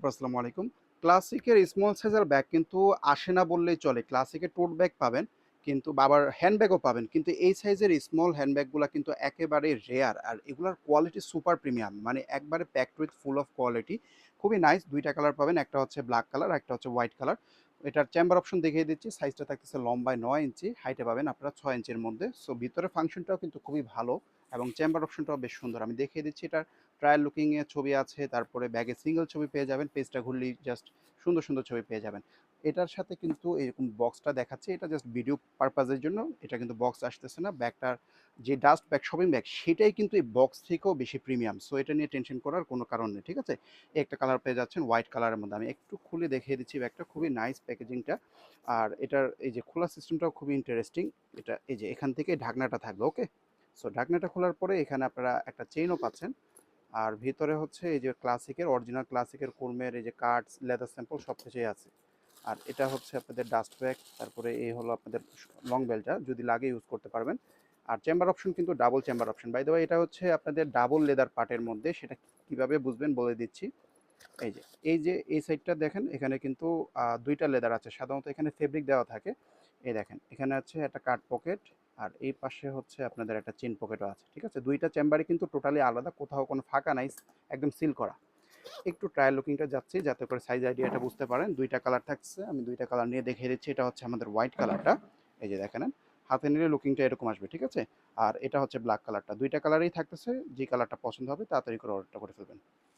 আসসালামু আলাইকুম। ক্লাসিকের স্মল সাইজের ব্যাগ কিন্তু আসে না বললেই চলে। ক্লাসিকের টোট ব্যাগ পাবেন, কিন্তু আবার হ্যান্ডব্যাগও পাবেন। কিন্তু এই সাইজের স্মল হ্যান্ডব্যাগগুলা কিন্তু একেবারে রেয়ার। আর এগুলার কোয়ালিটি সুপার প্রিমিয়াম। মানে একবারে packed with full of quality. খুবই নাইস। ২ টা কালার পাবেন। একটা হচ্ছে ব্লাক কালার, একটা হচ্ছে হোয়াইট কালার। এটার চেম্বার অপশন দেখিয়ে দিচ্ছি। সাইজটা থাকতেছে লম্বায় ৯ ইঞ্চি, হাইটে পাবেন আপনারা ৬ ইঞ্চির মধ্যে। সো ভিতরে ফাংশনটাও কিন্তু খুবই ভালো এবং চেম্বার অপশনটাও বেশ সুন্দর। আমি দেখিয়ে দিচ্ছি এটার ট্রায়াল লুকিং এর ছবি আছে, তারপরে ব্যাগে সিঙ্গেল ছবি পেয়ে যাবেন, পেজটা ঘুরলেই জাস্ট সুন্দর সুন্দর ছবি পেয়ে যাবেন। এটার সাথে কিন্তু এরকম বক্সটা দেখাচ্ছে, এটা জাস্ট ভিডিও পারপাজের জন্য, এটা কিন্তু বক্স আসতেছে না। ব্যাগটার যে ডাস্ট ব্যাগ, শপিং ব্যাগ, সেটাই কিন্তু এই বক্স থেকেও বেশি প্রিমিয়াম। সো এটা নিয়ে টেনশন করার কোনো কারণ নেই, ঠিক আছে। একটা কালার পেয়ে যাচ্ছেন হোয়াইট কালারের মধ্যে। আমি একটু খুলে দেখিয়ে দিচ্ছি ব্যাগটা, খুবই নাইস প্যাকেজিংটা। আর এটার এই যে খোলা সিস্টেমটাও খুবই ইন্টারেস্টিং। এটা এই যে এখান থেকে ঢাকনাটা থাকবে, ওকে। সো ঢাকনাটা খোলার পরে এখানে আপনারা একটা চেইনও পাচ্ছেন। আর ভিতরে হচ্ছে এই যে ক্লাসিকের অরিজিনাল ক্লাসিকের কোরমের এই যে কার্ডস, লেদার স্যাম্পল সব কিছুই আছে। আর এটা হচ্ছে আপনাদের ডাস্ট ব্যাগ, তারপরে এই হলো আপনাদের লং বেলটা, যদি লাগে ইউজ করতে পারবেন। আর চেম্বার অপশন কিন্তু double chamber option. By the way এটা হচ্ছে আপনাদের ডাবল লেদার পার্টের মধ্যে, সেটা কিভাবে বুঝবেন বলে দিচ্ছি। এই যে এই সাইডটা দেখেন, এখানে কিন্তু ২ টা লেদার আছে। সাধারণত এখানে ফেব্রিক দেওয়া থাকে। এই দেখেন, এখানে আছে একটা কাট পকেট, আর এই পাশে হচ্ছে আপনাদের একটা চেইন পকেটও আছে, ঠিক আছে। ২ টা চেম্বারই কিন্তু টোটালি আলাদা, কোথাও কোনো ফাঁকা নাই, একদম সিল করা। একটু ট্রায়াল লুকিংটা যাচ্ছি যাতে করে সাইজ আইডিয়াটা বুঝতে পারেন। ২ টা কালার থাকছে, আমি ২ টা কালার নিয়ে দেখিয়ে দিচ্ছি। এটা হচ্ছে আমাদের হোয়াইট কালারটা, এই যে দেখেন, হাতে নিলে লুকিংটা এরকম আসবে, ঠিক আছে। আর এটা হচ্ছে ব্ল্যাক কালারটা। ২ টা কালারেই থাকতেছে, যে কালারটা পছন্দ হবে তাড়াতাড়ি করে অর্ডারটা করে ফেলবেন।